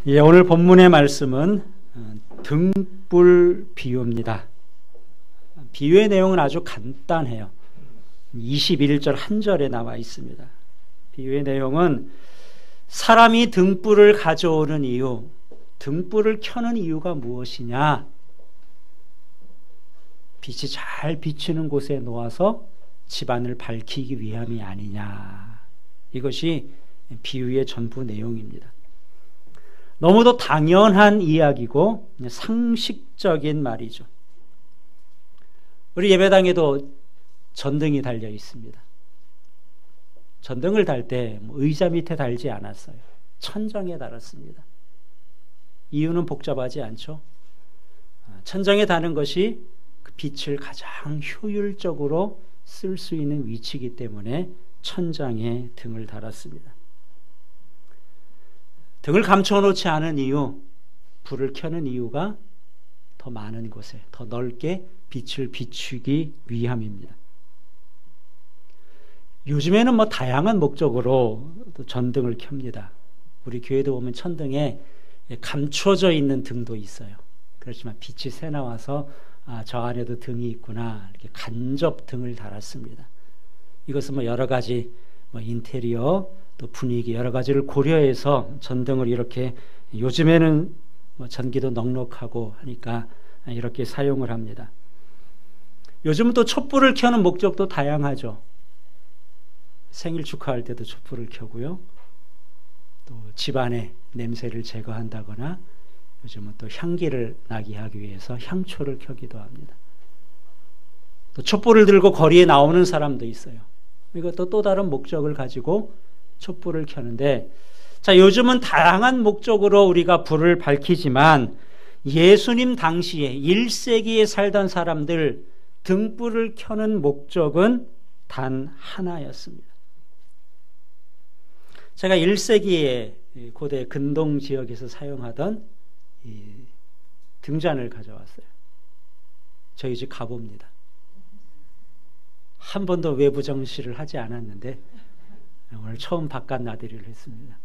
예, 오늘 본문의 말씀은 등불 비유입니다. 비유의 내용은 아주 간단해요. 21절 한 절에 나와 있습니다. 비유의 내용은 사람이 등불을 가져오는 이유, 등불을 켜는 이유가 무엇이냐? 빛이 잘 비치는 곳에 놓아서 집안을 밝히기 위함이 아니냐. 이것이 비유의 전부 내용입니다. 너무도 당연한 이야기고 상식적인 말이죠. 우리 예배당에도 전등이 달려 있습니다. 전등을 달 때 의자 밑에 달지 않았어요. 천장에 달았습니다. 이유는 복잡하지 않죠. 천장에 다는 것이 그 빛을 가장 효율적으로 쓸 수 있는 위치이기 때문에 천장에 등을 달았습니다. 등을 감춰놓지 않은 이유, 불을 켜는 이유가 더 많은 곳에, 더 넓게 빛을 비추기 위함입니다. 요즘에는 다양한 목적으로 또 전등을 켭니다. 우리 교회도 보면 천등에 감춰져 있는 등도 있어요. 그렇지만 빛이 새 나와서 저 안에도 등이 있구나, 이렇게 간접 등을 달았습니다. 이것은 여러 가지 인테리어 또 분위기 여러 가지를 고려해서 전등을 이렇게, 요즘에는 전기도 넉넉하고 하니까 이렇게 사용을 합니다. 요즘은 또 촛불을 켜는 목적도 다양하죠. 생일 축하할 때도 촛불을 켜고요. 또 집안의 냄새를 제거한다거나 요즘은 또 향기를 나게 하기 위해서 향초를 켜기도 합니다. 또 촛불을 들고 거리에 나오는 사람도 있어요. 이것도 또 다른 목적을 가지고 촛불을 켜는데, 자, 요즘은 다양한 목적으로 우리가 불을 밝히지만 예수님 당시에 1세기에 살던 사람들 등불을 켜는 목적은 단 하나였습니다. 제가 1세기에 고대 근동 지역에서 사용하던 이 등잔을 가져왔어요. 저희 집 가봅니다. 한 번도 외부 정시를 하지 않았는데 오늘 처음 바깥 나들이를 했습니다.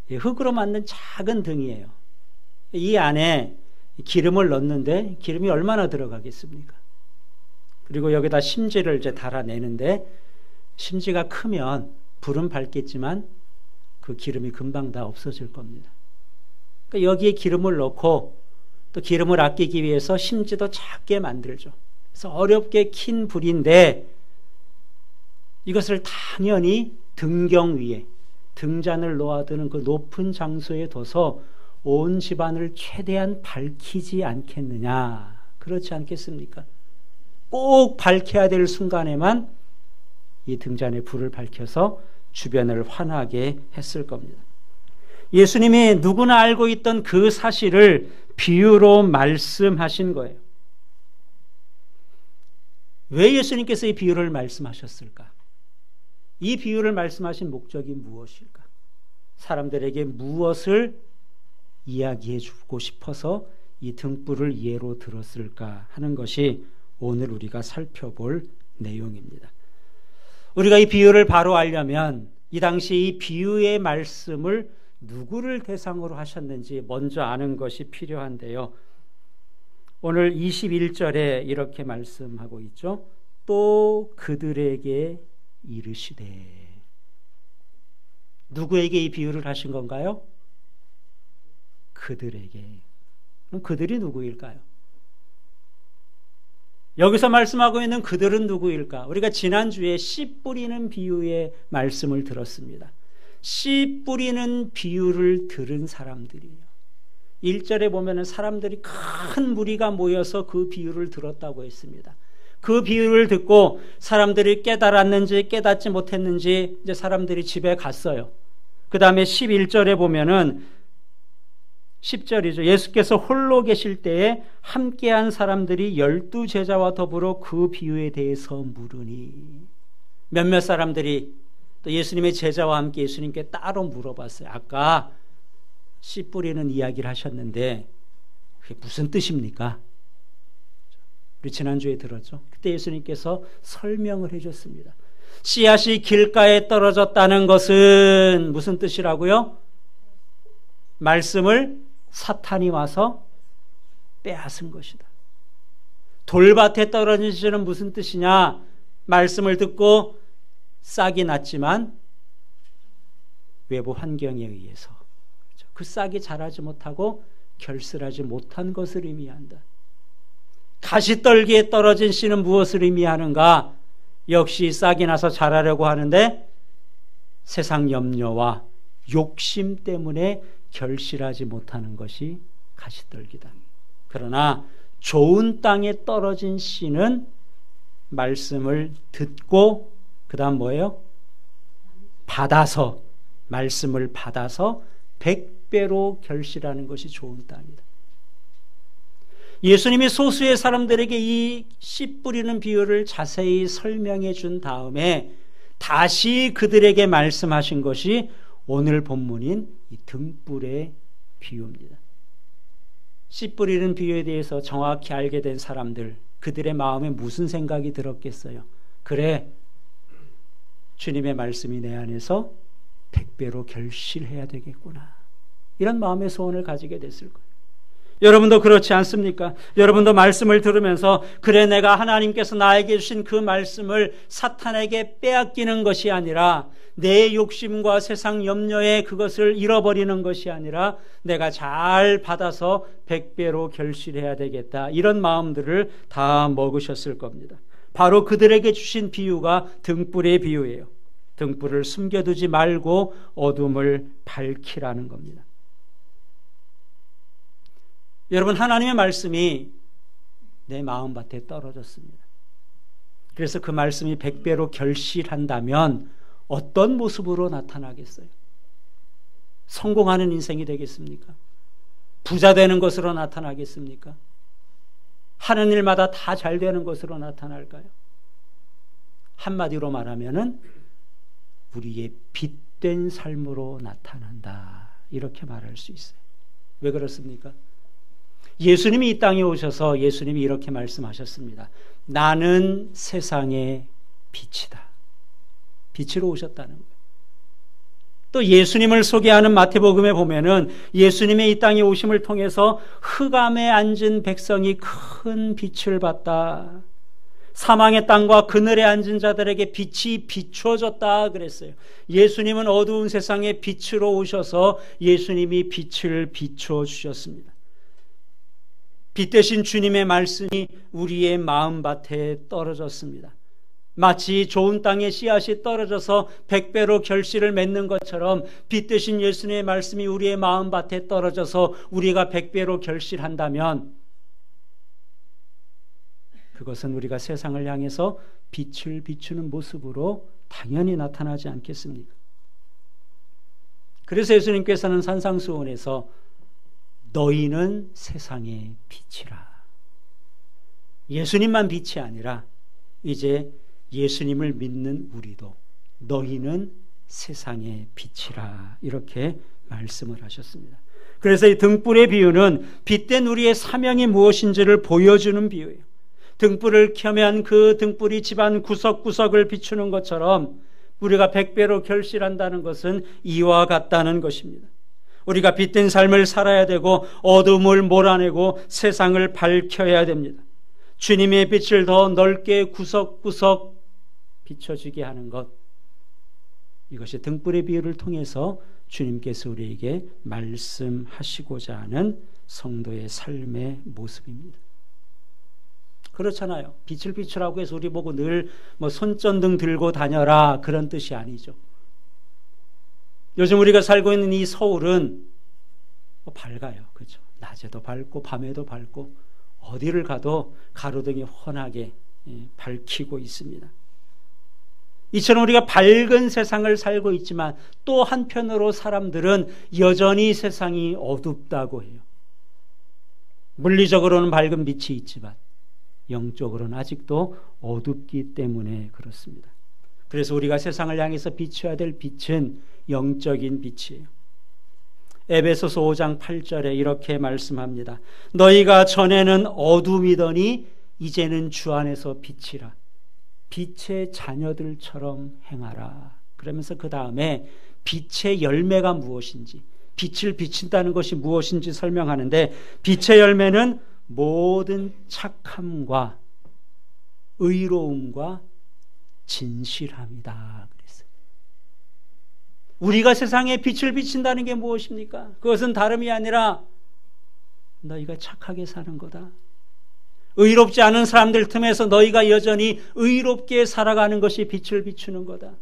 흙으로 만든 작은 등이에요. 이 안에 기름을 넣는데 기름이 얼마나 들어가겠습니까? 그리고 여기다 심지를 이제 달아내는데 심지가 크면 불은 밝겠지만 그 기름이 금방 다 없어질 겁니다. 그러니까 여기에 기름을 넣고 또 기름을 아끼기 위해서 심지도 작게 만들죠. 그래서 어렵게 킨 불인데 이것을 당연히 등경 위에, 등잔을 놓아두는 그 높은 장소에 둬서 온 집안을 최대한 밝히지 않겠느냐. 그렇지 않겠습니까? 꼭 밝혀야 될 순간에만 이 등잔에 불을 밝혀서 주변을 환하게 했을 겁니다. 예수님이 누구나 알고 있던 그 사실을 비유로 말씀하신 거예요. 왜 예수님께서 이 비유를 말씀하셨을까? 이 비유를 말씀하신 목적이 무엇일까? 사람들에게 무엇을 이야기해 주고 싶어서 이 등불을 예로 들었을까 하는 것이 오늘 우리가 살펴볼 내용입니다. 우리가 이 비유를 바로 알려면 이 당시 이 비유의 말씀을 누구를 대상으로 하셨는지 먼저 아는 것이 필요한데요. 오늘 21절에 이렇게 말씀하고 있죠. 또 그들에게 이르시되. 누구에게 이 비유를 하신 건가요? 그들에게. 그럼 그들이 누구일까요? 여기서 말씀하고 있는 그들은 누구일까? 우리가 지난주에 씨 뿌리는 비유의 말씀을 들었습니다. 씨 뿌리는 비유를 들은 사람들이에요. 1절에 보면은 사람들이 큰 무리가 모여서 그 비유를 들었다고 했습니다. 그 비유를 듣고 사람들이 깨달았는지 깨닫지 못했는지 이제 사람들이 집에 갔어요. 그 다음에 11절에 보면은 10절이죠. 예수께서 홀로 계실 때에 함께한 사람들이 12제자와 더불어 그 비유에 대해서 물으니, 몇몇 사람들이 또 예수님의 제자와 함께 예수님께 따로 물어봤어요. 아까 씨 뿌리는 이야기를 하셨는데 그게 무슨 뜻입니까? 우리 지난주에 들었죠. 그때 예수님께서 설명을 해줬습니다. 씨앗이 길가에 떨어졌다는 것은 무슨 뜻이라고요? 말씀을 사탄이 와서 빼앗은 것이다. 돌밭에 떨어진 씨는 무슨 뜻이냐? 말씀을 듣고 싹이 났지만 외부 환경에 의해서 그 싹이 자라지 못하고 결실하지 못한 것을 의미한다. 가시떨기에 떨어진 씨는 무엇을 의미하는가? 역시 싹이 나서 자라려고 하는데 세상 염려와 욕심 때문에 결실하지 못하는 것이 가시떨기다. 그러나 좋은 땅에 떨어진 씨는 말씀을 듣고 그 다음 뭐예요? 받아서, 말씀을 받아서 100배로 결실하는 것이 좋은 땅이다. 예수님이 소수의 사람들에게 이 씨 뿌리는 비유를 자세히 설명해 준 다음에 다시 그들에게 말씀하신 것이 오늘 본문인 이 등불의 비유입니다. 씨 뿌리는 비유에 대해서 정확히 알게 된 사람들, 그들의 마음에 무슨 생각이 들었겠어요? 그래, 주님의 말씀이 내 안에서 100배로 결실해야 되겠구나, 이런 마음의 소원을 가지게 됐을 거예요. 여러분도 그렇지 않습니까? 여러분도 말씀을 들으면서 그래, 내가 하나님께서 나에게 주신 그 말씀을 사탄에게 빼앗기는 것이 아니라, 내 욕심과 세상 염려에 그것을 잃어버리는 것이 아니라 내가 잘 받아서 100배로 결실해야 되겠다, 이런 마음들을 다 먹으셨을 겁니다. 바로 그들에게 주신 비유가 등불의 비유예요. 등불을 숨겨두지 말고 어둠을 밝히라는 겁니다. 여러분, 하나님의 말씀이 내 마음밭에 떨어졌습니다. 그래서 그 말씀이 100배로 결실한다면 어떤 모습으로 나타나겠어요? 성공하는 인생이 되겠습니까? 부자 되는 것으로 나타나겠습니까? 하는 일마다 다 잘 되는 것으로 나타날까요? 한마디로 말하면은 우리의 빛된 삶으로 나타난다, 이렇게 말할 수 있어요. 왜 그렇습니까? 예수님이 이 땅에 오셔서 예수님이 이렇게 말씀하셨습니다. 나는 세상의 빛이다. 빛으로 오셨다는 거예요. 또 예수님을 소개하는 마태복음에 보면은 예수님의 이 땅에 오심을 통해서 흑암에 앉은 백성이 큰 빛을 봤다. 사망의 땅과 그늘에 앉은 자들에게 빛이 비추어졌다 그랬어요. 예수님은 어두운 세상에 빛으로 오셔서 예수님이 빛을 비추어 주셨습니다. 빛 대신 주님의 말씀이 우리의 마음밭에 떨어졌습니다. 마치 좋은 땅에 씨앗이 떨어져서 100배로 결실을 맺는 것처럼 빛 대신 예수님의 말씀이 우리의 마음밭에 떨어져서 우리가 100배로 결실한다면 그것은 우리가 세상을 향해서 빛을 비추는 모습으로 당연히 나타나지 않겠습니까? 그래서 예수님께서는 산상수훈에서 너희는 세상의 빛이라. 예수님만 빛이 아니라 이제 예수님을 믿는 우리도 너희는 세상의 빛이라, 이렇게 말씀을 하셨습니다. 그래서 이 등불의 비유는 빛된 우리의 사명이 무엇인지를 보여주는 비유예요. 등불을 켜면 그 등불이 집안 구석구석을 비추는 것처럼 우리가 100배로 결실한다는 것은 이와 같다는 것입니다. 우리가 빛된 삶을 살아야 되고 어둠을 몰아내고 세상을 밝혀야 됩니다. 주님의 빛을 더 넓게 구석구석 비춰지게 하는 것, 이것이 등불의 비유를 통해서 주님께서 우리에게 말씀하시고자 하는 성도의 삶의 모습입니다. 그렇잖아요. 빛을 비추라고 해서 우리 보고 늘 손전등 들고 다녀라, 그런 뜻이 아니죠. 요즘 우리가 살고 있는 이 서울은 밝아요. 그렇죠? 낮에도 밝고 밤에도 밝고 어디를 가도 가로등이 환하게 밝히고 있습니다. 이처럼 우리가 밝은 세상을 살고 있지만 또 한편으로 사람들은 여전히 세상이 어둡다고 해요. 물리적으로는 밝은 빛이 있지만 영적으로는 아직도 어둡기 때문에 그렇습니다. 그래서 우리가 세상을 향해서 비춰야 될 빛은 영적인 빛이에요. 에베소서 5장 8절에 이렇게 말씀합니다. 너희가 전에는 어둠이더니 이제는 주 안에서 빛이라. 빛의 자녀들처럼 행하라. 그러면서 그 다음에 빛의 열매가 무엇인지, 빛을 비친다는 것이 무엇인지 설명하는데, 빛의 열매는 모든 착함과 의로움과 진실함이다 그랬어요. 우리가 세상에 빛을 비친다는 게 무엇입니까? 그것은 다름이 아니라 너희가 착하게 사는 거다. 의롭지 않은 사람들 틈에서 너희가 여전히 의롭게 살아가는 것이 빛을 비추는 거다.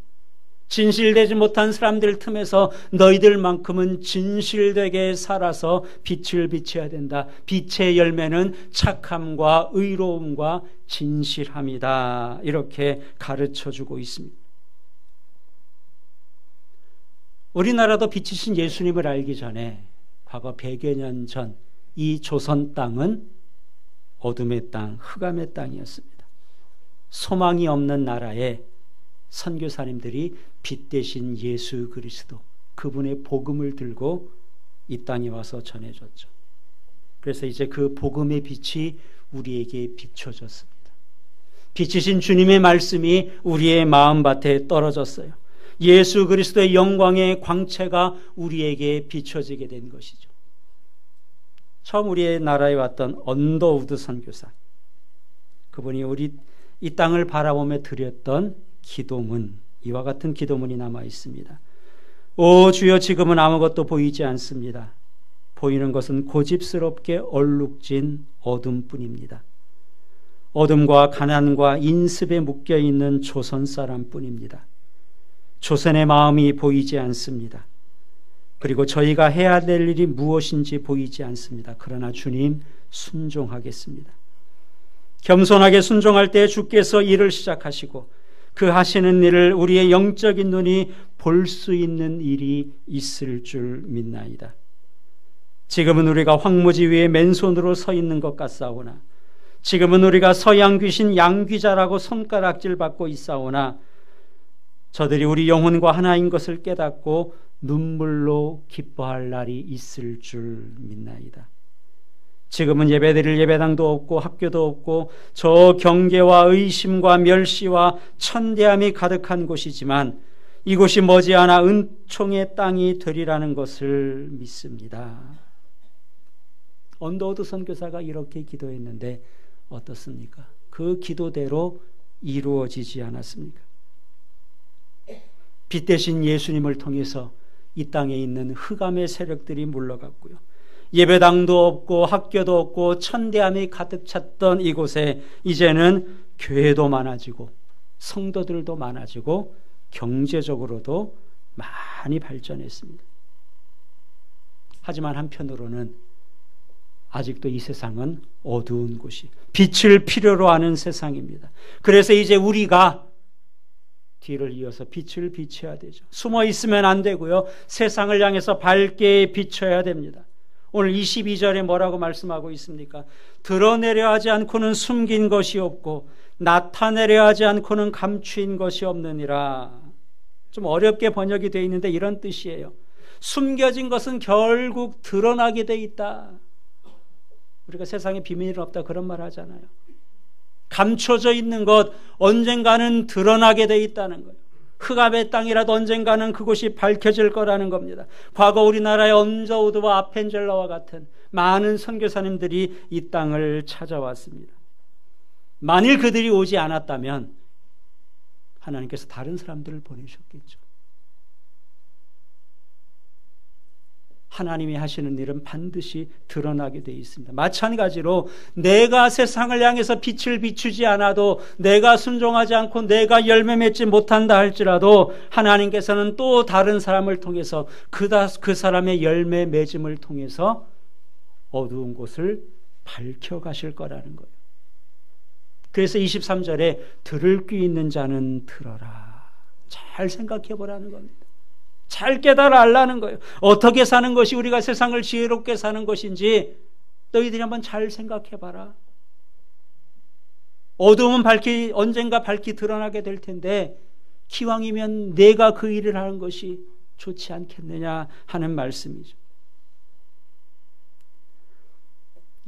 진실되지 못한 사람들 틈에서 너희들만큼은 진실되게 살아서 빛을 비춰야 된다. 빛의 열매는 착함과 의로움과 진실함이다. 이렇게 가르쳐주고 있습니다. 우리나라도 빛이신 예수님을 알기 전에 과거 100여 년 전 이 조선 땅은 어둠의 땅, 흑암의 땅이었습니다. 소망이 없는 나라에 선교사님들이 빛 대신 예수 그리스도, 그분의 복음을 들고 이 땅에 와서 전해줬죠. 그래서 이제 그 복음의 빛이 우리에게 비춰졌습니다. 빛이신 주님의 말씀이 우리의 마음밭에 떨어졌어요. 예수 그리스도의 영광의 광채가 우리에게 비춰지게 된 것이죠. 처음 우리의 나라에 왔던 언더우드 선교사, 그분이 우리 이 땅을 바라보며 드렸던 기도문, 이와 같은 기도문이 남아 있습니다. 오 주여, 지금은 아무것도 보이지 않습니다. 보이는 것은 고집스럽게 얼룩진 어둠뿐입니다. 어둠과 가난과 인습에 묶여있는 조선 사람뿐입니다. 조선의 마음이 보이지 않습니다. 그리고 저희가 해야 될 일이 무엇인지 보이지 않습니다. 그러나 주님, 순종하겠습니다. 겸손하게 순종할 때 주께서 일을 시작하시고 그 하시는 일을 우리의 영적인 눈이 볼 수 있는 일이 있을 줄 믿나이다. 지금은 우리가 황무지 위에 맨손으로 서 있는 것 같사오나, 지금은 우리가 서양 귀신 양귀자라고 손가락질 받고 있사오나, 저들이 우리 영혼과 하나인 것을 깨닫고 눈물로 기뻐할 날이 있을 줄 믿나이다. 지금은 예배드릴 예배당도 없고 학교도 없고 저 경계와 의심과 멸시와 천대함이 가득한 곳이지만 이곳이 머지않아 은총의 땅이 되리라는 것을 믿습니다. 언더우드 선교사가 이렇게 기도했는데 어떻습니까? 그 기도대로 이루어지지 않았습니까? 빛 대신 예수님을 통해서 이 땅에 있는 흑암의 세력들이 물러갔고요. 예배당도 없고 학교도 없고 천대함이 가득 찼던 이곳에 이제는 교회도 많아지고 성도들도 많아지고 경제적으로도 많이 발전했습니다. 하지만 한편으로는 아직도 이 세상은 어두운 곳이, 빛을 필요로 하는 세상입니다. 그래서 이제 우리가 뒤를 이어서 빛을 비춰야 되죠. 숨어 있으면 안 되고요. 세상을 향해서 밝게 비춰야 됩니다. 오늘 22절에 뭐라고 말씀하고 있습니까? 드러내려 하지 않고는 숨긴 것이 없고 나타내려 하지 않고는 감추인 것이 없느니라. 좀 어렵게 번역이 되어 있는데 이런 뜻이에요. 숨겨진 것은 결국 드러나게 돼 있다. 우리가 세상에 비밀이 없다 그런 말 하잖아요. 감춰져 있는 것 언젠가는 드러나게 돼 있다는 거예요. 흑암의 땅이라도 언젠가는 그곳이 밝혀질 거라는 겁니다. 과거 우리나라의 언더우드와 아펜젤러와 같은 많은 선교사님들이 이 땅을 찾아왔습니다. 만일 그들이 오지 않았다면 하나님께서 다른 사람들을 보내셨겠죠. 하나님이 하시는 일은 반드시 드러나게 되어 있습니다. 마찬가지로 내가 세상을 향해서 빛을 비추지 않아도, 내가 순종하지 않고 내가 열매 맺지 못한다 할지라도 하나님께서는 또 다른 사람을 통해서 그 사람의 열매 맺음을 통해서 어두운 곳을 밝혀가실 거라는 거예요. 그래서 23절에 들을 귀 있는 자는 들어라. 잘 생각해 보라는 겁니다. 잘 깨달아 알라는 거예요. 어떻게 사는 것이 우리가 세상을 지혜롭게 사는 것인지 너희들이 한번 잘 생각해 봐라. 어두움은 언젠가 밝히 드러나게 될 텐데 기왕이면 내가 그 일을 하는 것이 좋지 않겠느냐 하는 말씀이죠.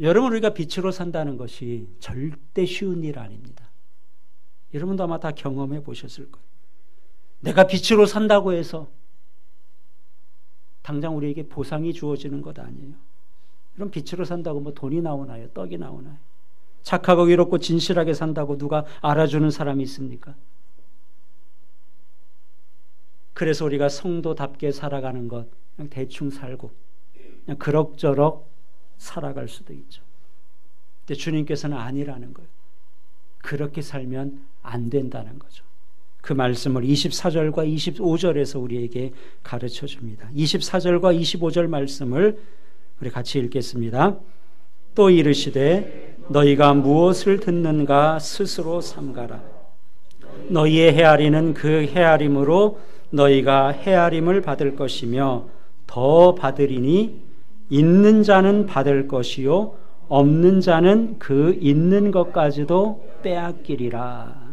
여러분, 우리가 빛으로 산다는 것이 절대 쉬운 일 아닙니다. 여러분도 아마 다 경험해 보셨을 거예요. 내가 빛으로 산다고 해서 당장 우리에게 보상이 주어지는 것 아니에요. 이런 빛으로 산다고 뭐 돈이 나오나요? 떡이 나오나요? 착하고 의롭고 진실하게 산다고 누가 알아주는 사람이 있습니까? 그래서 우리가 성도답게 살아가는 것, 그냥 대충 살고 그냥 그럭저럭 살아갈 수도 있죠. 근데 주님께서는 아니라는 거예요. 그렇게 살면 안 된다는 거죠. 그 말씀을 24절과 25절에서 우리에게 가르쳐 줍니다. 24절과 25절 말씀을 우리 같이 읽겠습니다. 또 이르시되 너희가 무엇을 듣는가 스스로 삼가라. 너희의 헤아리는 그 헤아림으로 너희가 헤아림을 받을 것이며 더 받으리니 있는 자는 받을 것이요 없는 자는 그 있는 것까지도 빼앗기리라.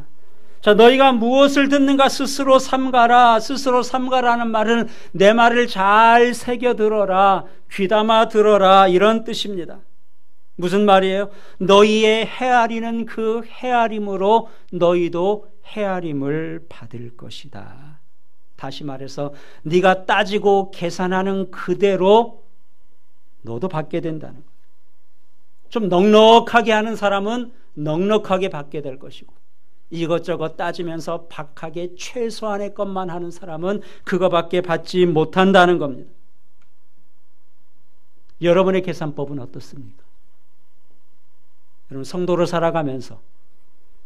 자, 너희가 무엇을 듣는가 스스로 삼가라. 스스로 삼가라는 말은 내 말을 잘 새겨 들어라, 귀담아 들어라, 이런 뜻입니다. 무슨 말이에요? 너희의 헤아리는 그 헤아림으로 너희도 헤아림을 받을 것이다. 다시 말해서 네가 따지고 계산하는 그대로 너도 받게 된다는 거예요. 좀 넉넉하게 하는 사람은 넉넉하게 받게 될 것이고, 이것저것 따지면서 박하게 최소한의 것만 하는 사람은 그거밖에 받지 못한다는 겁니다. 여러분의 계산법은 어떻습니까? 여러분, 성도로 살아가면서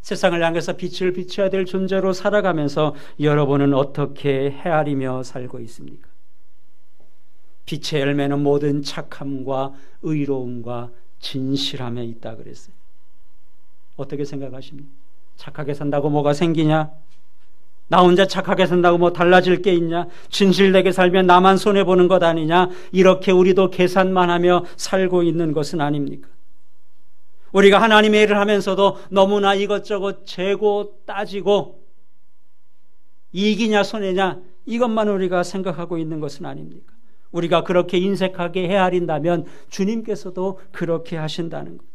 세상을 향해서 빛을 비춰야 될 존재로 살아가면서 여러분은 어떻게 헤아리며 살고 있습니까? 빛의 열매는 모든 착함과 의로움과 진실함에 있다 그랬어요. 어떻게 생각하십니까? 착하게 산다고 뭐가 생기냐? 나 혼자 착하게 산다고 뭐 달라질 게 있냐? 진실되게 살면 나만 손해보는 것 아니냐? 이렇게 우리도 계산만 하며 살고 있는 것은 아닙니까? 우리가 하나님의 일을 하면서도 너무나 이것저것 재고 따지고 이익이냐 손해냐 이것만 우리가 생각하고 있는 것은 아닙니까? 우리가 그렇게 인색하게 헤아린다면 주님께서도 그렇게 하신다는 것.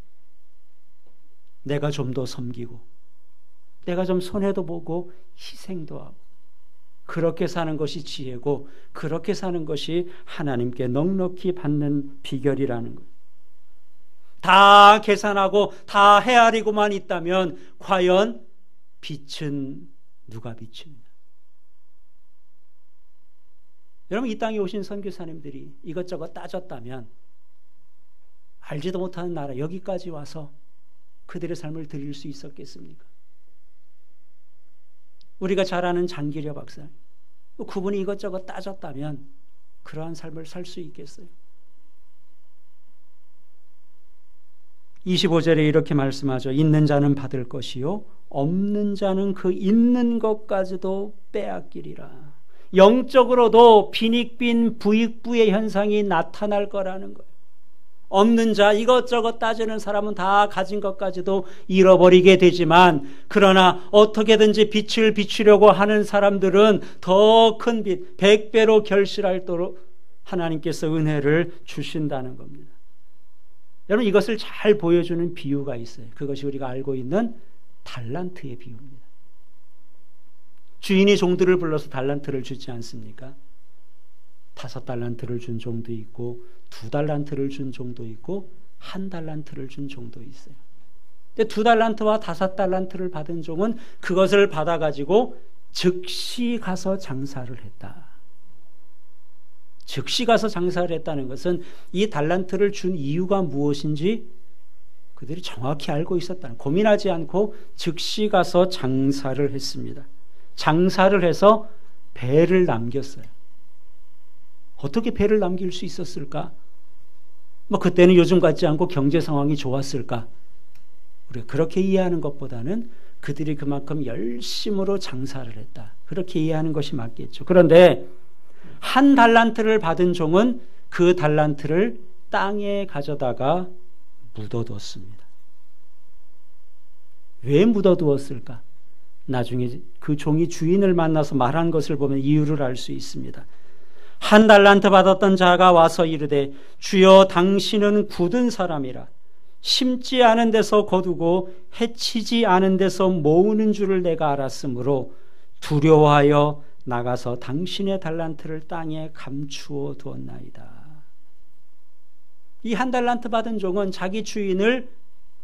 내가 좀 더 섬기고 내가 좀 손해도 보고 희생도 하고 그렇게 사는 것이 지혜고 그렇게 사는 것이 하나님께 넉넉히 받는 비결이라는 것. 다 계산하고 다 헤아리고만 있다면 과연 빛은 누가 비춥니까? 여러분, 이 땅에 오신 선교사님들이 이것저것 따졌다면 알지도 못하는 나라 여기까지 와서 그들의 삶을 드릴 수 있었겠습니까? 우리가 잘 아는 장기려 박사, 그분이 이것저것 따졌다면 그러한 삶을 살 수 있겠어요? 25절에 이렇게 말씀하죠. 있는 자는 받을 것이요 없는 자는 그 있는 것까지도 빼앗기리라. 영적으로도 빈익빈 부익부의 현상이 나타날 거라는 거예요. 없는 자, 이것저것 따지는 사람은 다 가진 것까지도 잃어버리게 되지만, 그러나 어떻게든지 빛을 비추려고 하는 사람들은 더 큰 빛, 100배로 결실할도록 하나님께서 은혜를 주신다는 겁니다. 여러분, 이것을 잘 보여주는 비유가 있어요. 그것이 우리가 알고 있는 달란트의 비유입니다. 주인이 종들을 불러서 달란트를 주지 않습니까? 5달란트를 준 종도 있고 2달란트를 준 종도 있고 1달란트를 준 종도 있어요. 근데 2달란트와 5달란트를 받은 종은 그것을 받아가지고 즉시 가서 장사를 했다. 즉시 가서 장사를 했다는 것은 이 달란트를 준 이유가 무엇인지 그들이 정확히 알고 있었다는, 고민하지 않고 즉시 가서 장사를 했습니다. 장사를 해서 배를 남겼어요. 어떻게 배를 남길 수 있었을까? 뭐 그때는 요즘 같지 않고 경제 상황이 좋았을까? 우리가 그렇게 이해하는 것보다는 그들이 그만큼 열심으로 장사를 했다, 그렇게 이해하는 것이 맞겠죠. 그런데 1달란트를 받은 종은 그 달란트를 땅에 가져다가 묻어두었습니다. 왜 묻어두었을까? 나중에 그 종이 주인을 만나서 말한 것을 보면 이유를 알 수 있습니다. 1달란트 받았던 자가 와서 이르되 주여 당신은 굳은 사람이라 심지 않은 데서 거두고 해치지 않은 데서 모으는 줄을 내가 알았으므로 두려워하여 나가서 당신의 달란트를 땅에 감추어 두었나이다. 이 한 달란트 받은 종은 자기 주인을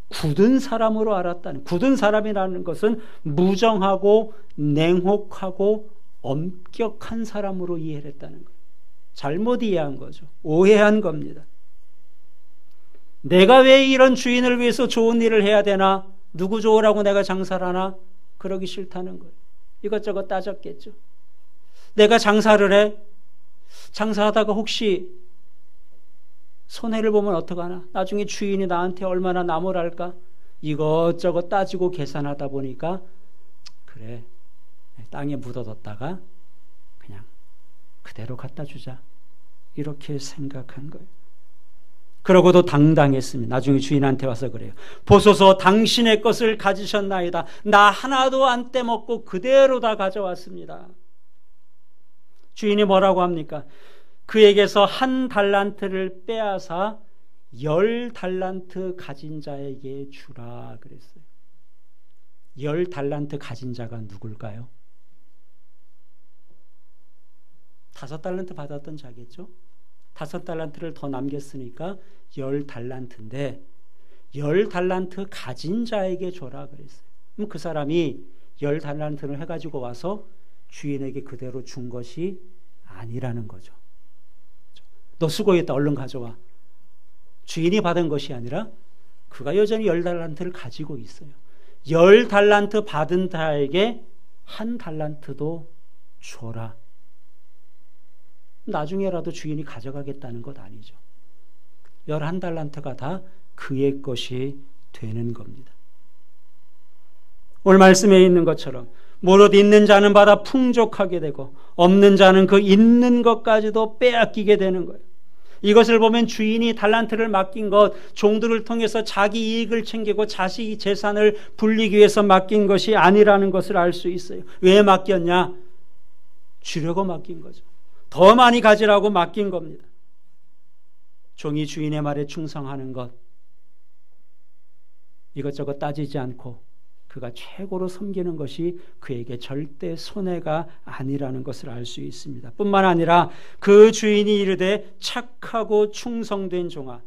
굳은 사람으로 알았다는, 굳은 사람이라는 것은 무정하고 냉혹하고 엄격한 사람으로 이해를 했다는 거예요. 잘못 이해한 거죠. 오해한 겁니다. 내가 왜 이런 주인을 위해서 좋은 일을 해야 되나? 누구 좋으라고 내가 장사를 하나? 그러기 싫다는 거예요. 이것저것 따졌겠죠. 내가 장사를 해? 장사하다가 혹시 손해를 보면 어떡하나? 나중에 주인이 나한테 얼마나 나무랄까? 이것저것 따지고 계산하다 보니까 그래, 땅에 묻어뒀다가 그냥 그대로 갖다 주자, 이렇게 생각한 거예요. 그러고도 당당했습니다. 나중에 주인한테 와서 그래요. 보소서, 당신의 것을 가지셨나이다. 나 하나도 안 떼먹고 그대로 다 가져왔습니다. 주인이 뭐라고 합니까? 그에게서 한 달란트를 빼앗아 10달란트 가진 자에게 주라 그랬어요. 10달란트 가진 자가 누굴까요? 5달란트 받았던 자겠죠? 5달란트를 더 남겼으니까 10달란트인데 10달란트 가진 자에게 줘라 그랬어요. 그럼 그 사람이 10달란트를 해가지고 와서 주인에게 그대로 준 것이 아니라는 거죠. 너 수고했다, 얼른 가져와. 주인이 받은 것이 아니라 그가 여전히 10달란트를 가지고 있어요. 10달란트 받은 자에게 한 달란트도 줘라. 나중에라도 주인이 가져가겠다는 것 아니죠. 11달란트가 다 그의 것이 되는 겁니다. 오늘 말씀에 있는 것처럼 무릇 있는 자는 받아 풍족하게 되고 없는 자는 그 있는 것까지도 빼앗기게 되는 거예요. 이것을 보면 주인이 달란트를 맡긴 것, 종들을 통해서 자기 이익을 챙기고 자식 재산을 불리기 위해서 맡긴 것이 아니라는 것을 알 수 있어요. 왜 맡겼냐? 주려고 맡긴 거죠. 더 많이 가지라고 맡긴 겁니다. 종이 주인의 말에 충성하는 것, 이것저것 따지지 않고 그가 최고로 섬기는 것이 그에게 절대 손해가 아니라는 것을 알 수 있습니다. 뿐만 아니라 그 주인이 이르되 착하고 충성된 종아,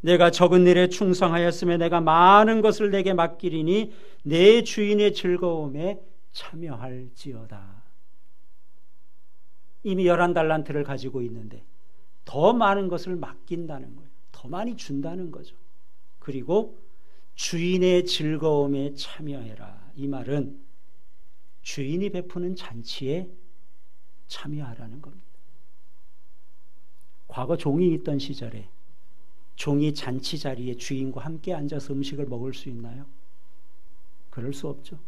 내가 적은 일에 충성하였으며 내가 많은 것을 내게 맡기리니 내 주인의 즐거움에 참여할지어다. 이미 11달란트를 가지고 있는데 더 많은 것을 맡긴다는 거예요. 더 많이 준다는 거죠. 그리고 주인의 즐거움에 참여해라. 이 말은 주인이 베푸는 잔치에 참여하라는 겁니다. 과거 종이 있던 시절에 종이 잔치 자리에 주인과 함께 앉아서 음식을 먹을 수 있나요? 그럴 수 없죠.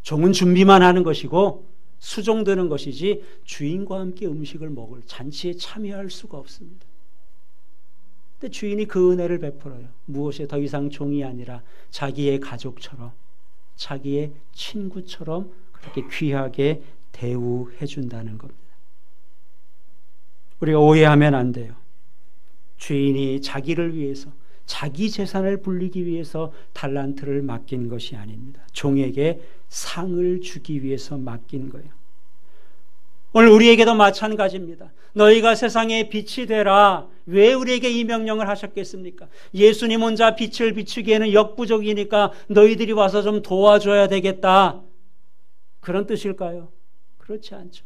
종은 준비만 하는 것이고 수종드는 것이지 주인과 함께 음식을 먹을 잔치에 참여할 수가 없습니다. 근데 주인이 그 은혜를 베풀어요. 무엇에 더 이상 종이 아니라 자기의 가족처럼, 자기의 친구처럼 그렇게 귀하게 대우해 준다는 겁니다. 우리가 오해하면 안 돼요. 주인이 자기를 위해서, 자기 재산을 불리기 위해서 달란트를 맡긴 것이 아닙니다. 종에게 상을 주기 위해서 맡긴 거예요. 오늘 우리에게도 마찬가지입니다. 너희가 세상의 빛이 되라. 왜 우리에게 이 명령을 하셨겠습니까? 예수님 혼자 빛을 비추기에는 역부족이니까 너희들이 와서 좀 도와줘야 되겠다, 그런 뜻일까요? 그렇지 않죠.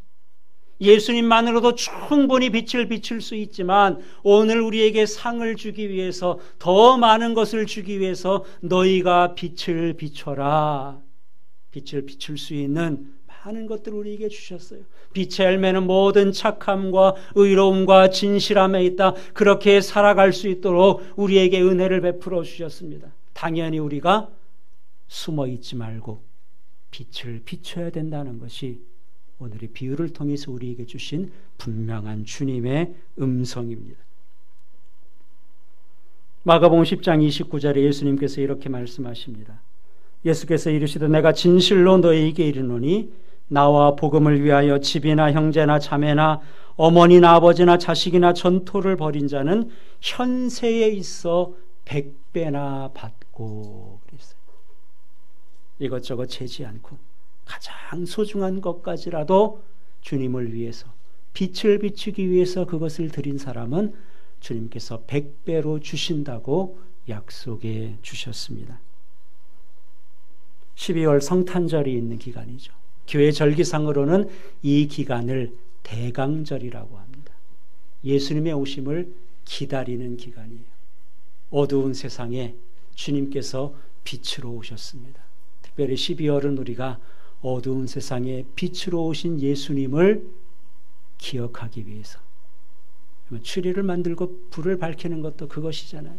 예수님만으로도 충분히 빛을 비출 수 있지만 오늘 우리에게 상을 주기 위해서, 더 많은 것을 주기 위해서 너희가 빛을 비춰라. 빛을 비출 수 있는 많은 것들을 우리에게 주셨어요. 빛의 열매는 모든 착함과 의로움과 진실함에 있다. 그렇게 살아갈 수 있도록 우리에게 은혜를 베풀어 주셨습니다. 당연히 우리가 숨어 있지 말고 빛을 비춰야 된다는 것이 오늘의 비유를 통해서 우리에게 주신 분명한 주님의 음성입니다. 마가복음 10장 29절에 예수님께서 이렇게 말씀하십니다. 예수께서 이르시되 내가 진실로 너희에게 이르노니 나와 복음을 위하여 집이나 형제나 자매나 어머니나 아버지나 자식이나 전토를 벌인 자는 현세에 있어 100배나 받고 그랬어요. 이것저것 재지 않고 가장 소중한 것까지라도 주님을 위해서, 빛을 비추기 위해서 그것을 드린 사람은 주님께서 100배로 주신다고 약속해 주셨습니다. 12월 성탄절이 있는 기간이죠. 교회 절기상으로는 이 기간을 대강절이라고 합니다. 예수님의 오심을 기다리는 기간이에요. 어두운 세상에 주님께서 빛으로 오셨습니다. 특별히 12월은 우리가 어두운 세상에 빛으로 오신 예수님을 기억하기 위해서, 추리를 만들고 불을 밝히는 것도 그것이잖아요.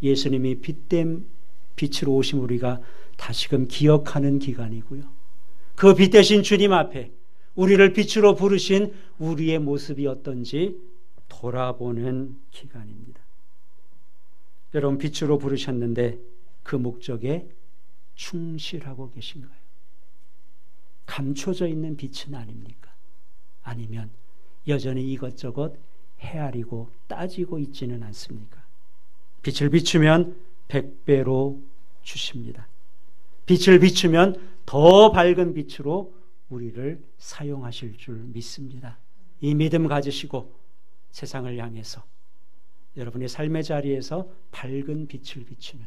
예수님이 빛된 빛으로 오심 우리가 다시금 기억하는 기간이고요. 그 빛 대신 주님 앞에 우리를 빛으로 부르신 우리의 모습이 어떤지 돌아보는 기간입니다. 여러분, 빛으로 부르셨는데 그 목적에 충실하고 계신가요? 감춰져 있는 빛은 아닙니까? 아니면 여전히 이것저것 헤아리고 따지고 있지는 않습니까? 빛을 비추면 100배로 주십니다. 빛을 비추면 더 밝은 빛으로 우리를 사용하실 줄 믿습니다. 이 믿음 가지시고 세상을 향해서 여러분의 삶의 자리에서 밝은 빛을 비추는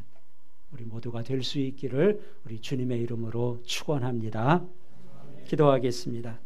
우리 모두가 될 수 있기를 우리 주님의 이름으로 축원합니다. 기도하겠습니다.